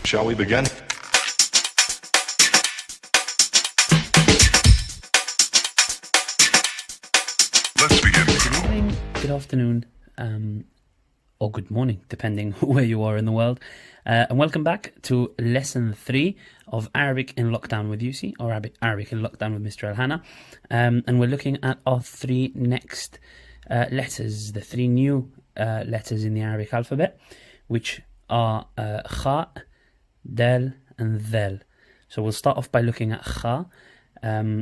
Shall we begin? Let's begin. Good evening, good afternoon, or good morning, depending where you are in the world. And welcome back to lesson 3 of Arabic in Lockdown with Yusi, or Arabic in Lockdown with Mr. Hana. And we're looking at our 3 next letters, the 3 new letters in the Arabic alphabet, which are Kha, Dal, and Dhal. So we'll start off by looking at Kha,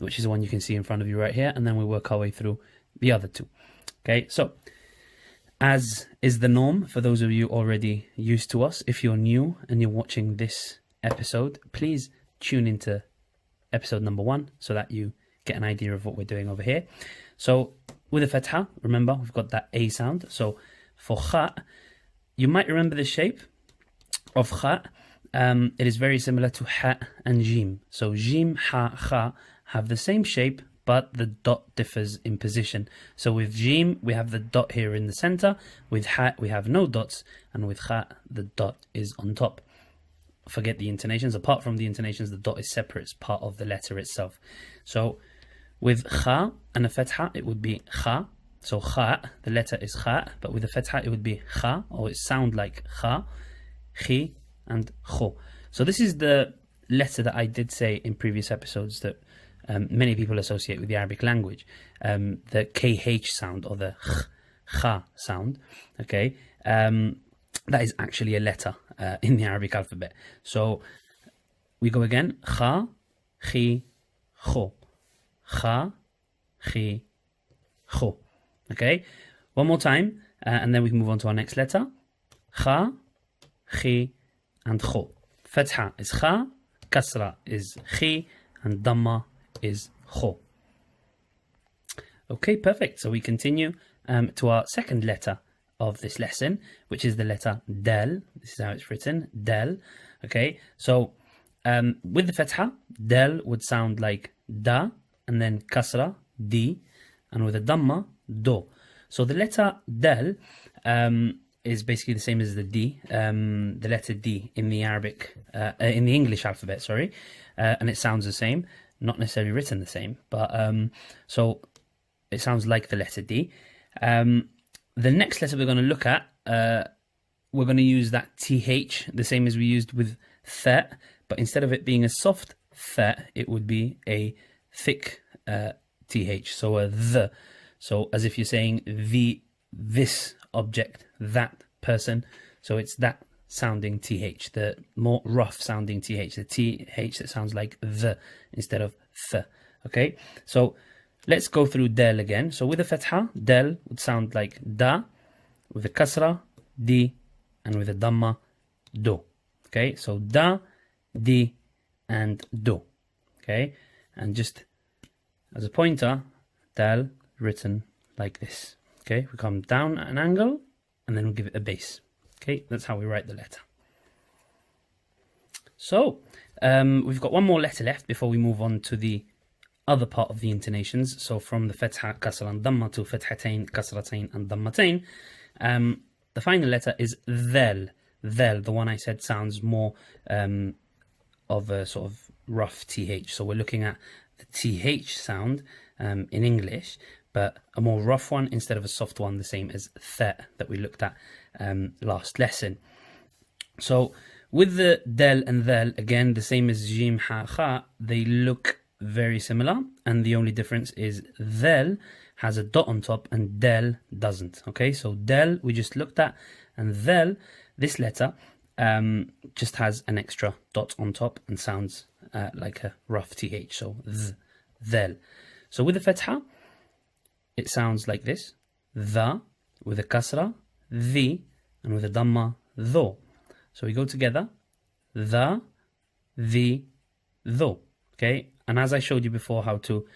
which is the one you can see in front of you right here, and then we'll work our way through the other 2. Okay, so as is the norm for those of you already used to us, if you're new and you're watching this episode, please tune into episode number 1 so that you get an idea of what we're doing over here. So with a fatha, remember we've got that A sound. So for kha, you might remember the shape of kha. It is very similar to ha and jim. So jim, ha, kha have the same shape, but the dot differs in position. So with jim, we have the dot here in the center. With ha, we have no dots. And with kha, the dot is on top. Forget the intonations. Apart from the intonations, the dot is separate. It's part of the letter itself. So with kha and a fatha, it would be kha. So kha, the letter is kha. But with a fatha, it would be kha, or it sound like kha, khi, and kho. So this is the letter that I did say in previous episodes that many people associate with the Arabic language, the KH sound, or the kha sound. Okay, that is actually a letter in the Arabic alphabet. So we go again: kha, khi, kho, kha, khi, kho. Okay, one more time, and then we can move on to our next letter: kha, khi, and kho. Fatha is kha, kasra is khi, and dhamma is kho. Okay, perfect. So we continue to our second letter of this lesson, which is the letter dal. This is how it's written, dal. Okay, so with the fatha, dal would sound like da, and then kasra, di, and with a dhamma, do. So the letter dal is basically the same as the D, the letter D in the Arabic, in the English alphabet, sorry, and it sounds the same, not necessarily written the same, but so it sounds like the letter D. The next letter we're going to look at, we're going to use that TH, the same as we used with th, but instead of it being a soft th, it would be a thick TH, so a th. So as if you're saying this object, that person. So it's that sounding TH, the more rough sounding TH, the TH that sounds like the instead of th. Okay, so let's go through del again. So with a fatha, del would sound like da, with a kasra, di, and with a dhamma, do. Okay, so da, di, and do. Okay, and just as a pointer, dal written like this. Okay, we come down at an angle, and then we'll give it a base. Okay, that's how we write the letter. So, we've got one more letter left before we move on to the other part of the intonations. So from the fatha, kasra, and dhamma to fathatain, kasratain, and dhammatain. The final letter is dhal. Dhal, the one I said sounds more of a sort of rough TH. So we're looking at the TH sound in English, but a more rough one instead of a soft one, the same as th that we looked at last lesson. So with the del and dhal, again, the same as jim, ha, kha, they look very similar, and the only difference is dhal has a dot on top and del doesn't. Okay, so del we just looked at, and dhal, this letter, just has an extra dot on top and sounds like a rough th, so dhal. So with the fatha, it sounds like this: the with a kasra, the, and with a dhamma, tho. So we go together: the, tho. Okay, and as I showed you before how to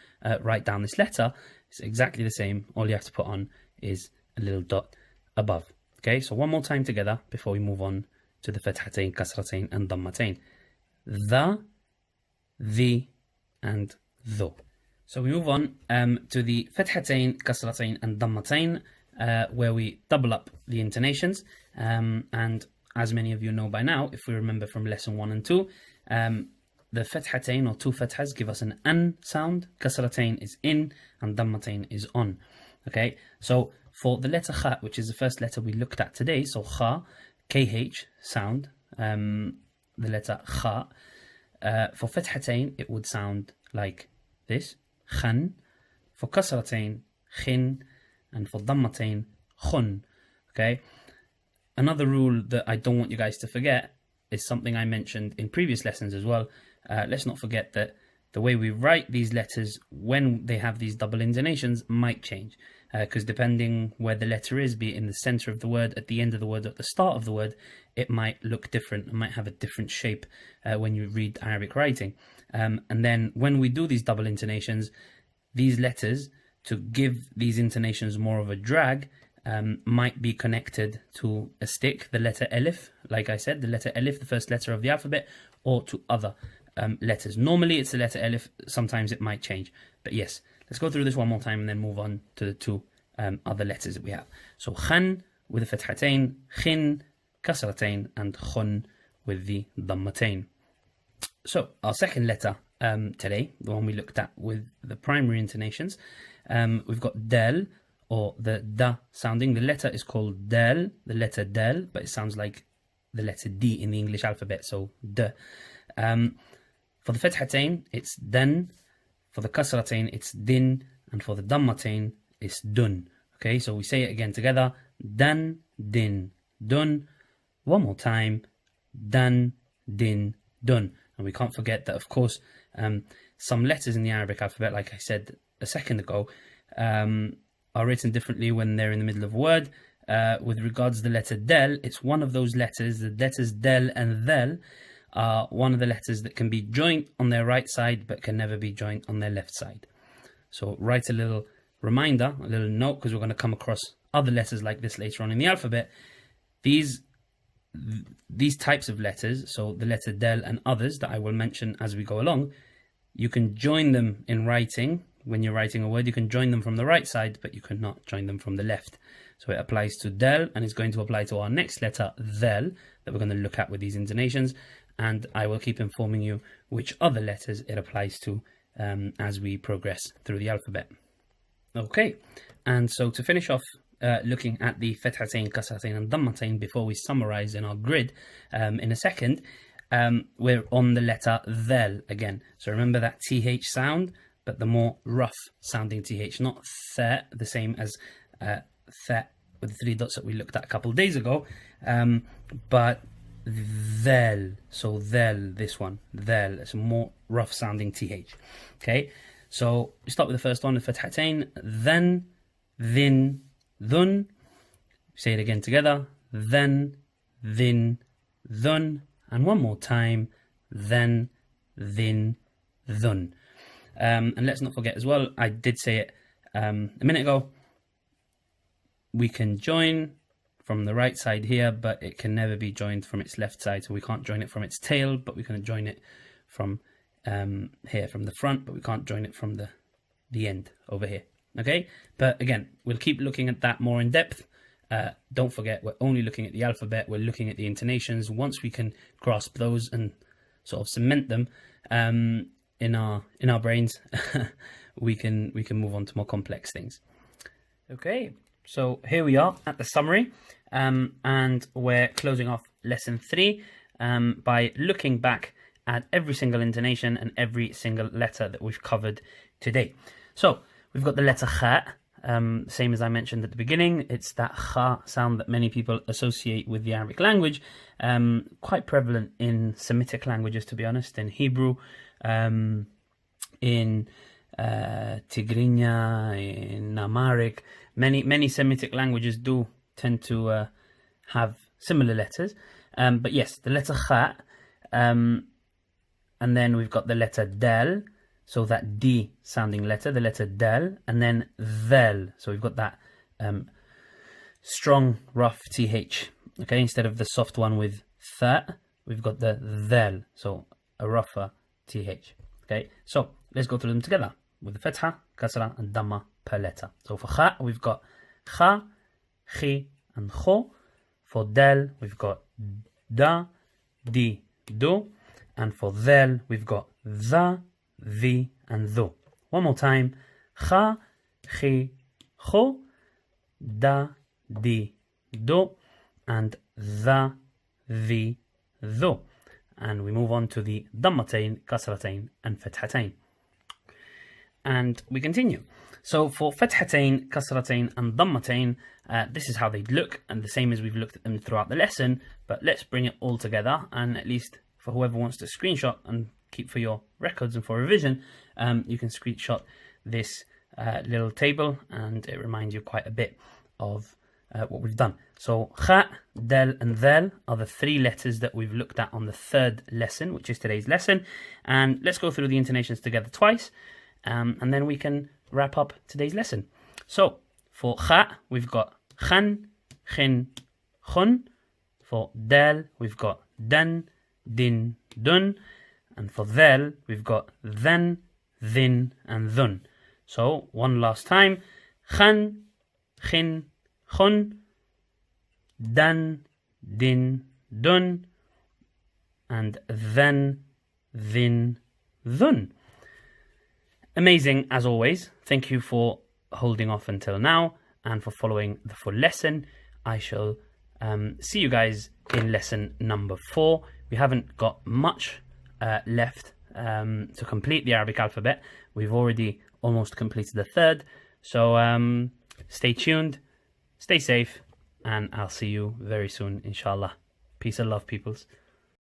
write down this letter, it's exactly the same. All you have to put on is a little dot above. Okay, so one more time together before we move on to the fathatain, kasratain, and dhammatain: the, and tho. So we move on to the fathatain, kasratain, and dhammatain, where we double up the intonations. And as many of you know by now, if we remember from lesson 1 and 2, the fathatain or two fathas give us an an sound, kasratain is in, and dammatain is on. Okay, so for the letter kha, which is the first letter we looked at today, so kha, KH sound, the letter kha, for fathatain it would sound like this, khan, for kasratain, khin, and for dammatain, khun. Okay, another rule that I don't want you guys to forget is something I mentioned in previous lessons as well. Let's not forget that the way we write these letters when they have these double intonations might change, because depending where the letter is, be it in the center of the word, at the end of the word, or at the start of the word, it might look different. It might have a different shape when you read Arabic writing. And then when we do these double intonations, these letters, to give these intonations more of a drag, might be connected to a stick, the letter elif, like I said, the letter elif, the first letter of the alphabet, or to other letters. Normally it's the letter elif, sometimes it might change. But yes, let's go through this one more time and then move on to the two other letters that we have. So khan with the fathatain, khin, kasratain, and khun with the dammatain. So our second letter today, the one we looked at with the primary intonations, we've got del, or the da sounding. The letter is called del, the letter del, but it sounds like the letter D in the English alphabet, so d. For the fathatain, it's dan. For the kasratain, it's din. And for the dammatain, it's dun. Okay, so we say it again together. Dan, din, dun. One more time. Dan, din, dun. And we can't forget that, of course, some letters in the Arabic alphabet, like I said a second ago, are written differently when they're in the middle of a word. With regards to the letter del, it's one of those letters, the letters del and del, are one of the letters that can be joined on their right side but can never be joined on their left side. So write a little reminder, a little note, because we're going to come across other letters like this later on in the alphabet. These types of letters, so the letter del and others that I will mention as we go along, you can join them in writing. When you're writing a word, you can join them from the right side, but you cannot join them from the left. So it applies to del, and it's going to apply to our next letter, del, that we're going to look at with these intonations. And I will keep informing you which other letters it applies to as we progress through the alphabet. Okay, and so to finish off looking at the fathatain, kasratain, and dammatain before we summarize in our grid in a second, we're on the letter del again. So remember that TH sound, but the more rough sounding TH, not th, the same as th with the three dots that we looked at a couple of days ago, but del. So del, this one, del, it's a more rough sounding TH. Okay, so we start with the first one, the fathatain, then, then, dhun. Say it again together, then, then, dhun. And one more time, then, then, dhun. And let's not forget as well, I did say it a minute ago, we can join from the right side here, but it can never be joined from its left side. So we can't join it from its tail, but we can join it from here, from the front, but we can't join it from the end over here. Okay, but again, we'll keep looking at that more in depth. Don't forget, we're only looking at the alphabet, we're looking at the intonations. Once we can grasp those and sort of cement them in our brains, we can move on to more complex things. Okay, so here we are at the summary, and we're closing off lesson 3 by looking back at every single intonation and every single letter that we've covered today. So we've got the letter kha, same as I mentioned at the beginning. It's that kha sound that many people associate with the Arabic language, quite prevalent in Semitic languages, to be honest, in Hebrew, in Tigrinya, in Amharic. Many Semitic languages do tend to have similar letters. But yes, the letter kha, and then we've got the letter dal, so that D sounding letter, the letter dal, and then dhal. So we've got that strong, rough TH. Okay, instead of the soft one with tha, we've got the dhal, so a rougher TH. Okay, so let's go through them together with the fatha, kasra, and dhamma per letter. So for kha, we've got kha, khi, and kho. For dal, we've got da, di, do. And for del, we've got the, and tho. One more time. Cha, chi, cho, da, di, do, and the, tho. And we move on to the dammatain, kasratain, and fathatain. And we continue. So for fathatain, kasratain, and dammatain, this is how they'd look, and the same as we've looked at them throughout the lesson, but let's bring it all together, and at least for whoever wants to screenshot and keep for your records and for revision, you can screenshot this little table, and it reminds you quite a bit of what we've done. So kha, del, and dhal are the three letters that we've looked at on the third lesson, which is today's lesson. And let's go through the intonations together twice, and then we can wrap up today's lesson. So for kha, we've got khan, khin, khun. For dal, we've got dan, din, dun. And for dhal, we've got dhan, dhin, and dhun. So one last time. Khan, khin, khun, dan, din, dun, and dhan, dhin, dhun. Amazing as always. Thank you for holding off until now and for following the full lesson. I shall see you guys in lesson number 4. We haven't got much left to complete the Arabic alphabet. We've already almost completed the third. So stay tuned, stay safe, and I'll see you very soon, inshallah. Peace and love, peoples.